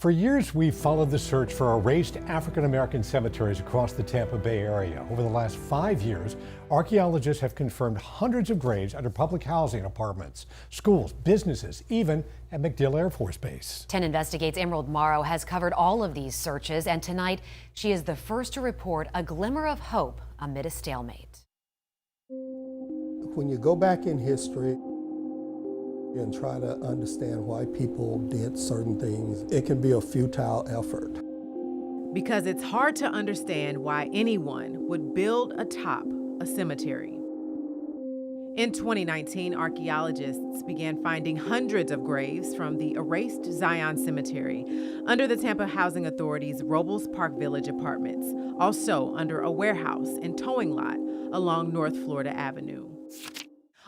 For years, we've followed the search for erased African-American cemeteries across the Tampa Bay area. Over the last 5 years, archaeologists have confirmed hundreds of graves under public housing, apartments, schools, businesses, even at MacDill Air Force Base. 10 Investigates' Emerald Morrow has covered all of these searches, and tonight she is the first to report a glimmer of hope amid a stalemate. When you go back in history and try to understand why people did certain things, it can be a futile effort. Because it's hard to understand why anyone would build atop a cemetery. In 2019, archaeologists began finding hundreds of graves from the erased Zion Cemetery under the Tampa Housing Authority's Robles Park Village apartments, also under a warehouse and towing lot along North Florida Avenue.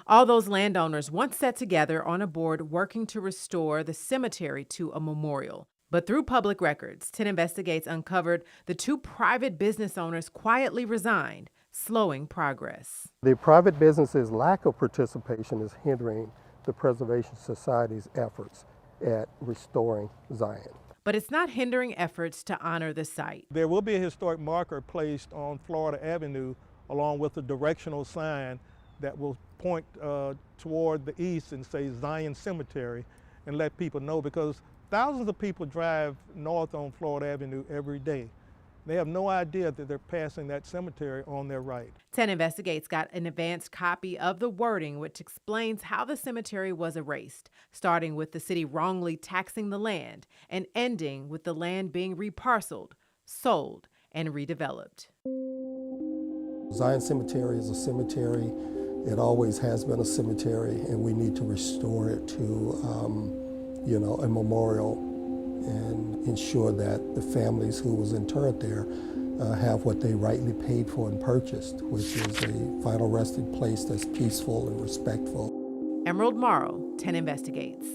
All those landowners once sat together on a board working to restore the cemetery to a memorial. But through public records, 10 Investigates uncovered the two private business owners quietly resigned, slowing progress. The private business's lack of participation is hindering the Preservation Society's efforts at restoring Zion. But it's not hindering efforts to honor the site. There will be a historic marker placed on Florida Avenue along with a directional sign that will point toward the east and say Zion Cemetery and let people know, because thousands of people drive north on Florida Avenue every day. They have no idea that they're passing that cemetery on their right. 10 Investigates got an advanced copy of the wording, which explains how the cemetery was erased, starting with the city wrongly taxing the land and ending with the land being reparceled, sold, and redeveloped. Zion Cemetery is a cemetery. It always has been a cemetery, and we need to restore it to, a memorial and ensure that the families who was interred there have what they rightly paid for and purchased, which is a final resting place that's peaceful and respectful. Emerald Morrow, 10 Investigates.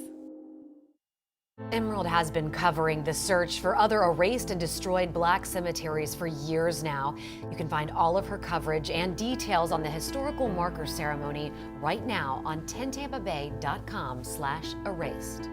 Emerald has been covering the search for other erased and destroyed Black cemeteries for years now. You can find all of her coverage and details on the historical marker ceremony right now on 10tampabay.com/erased.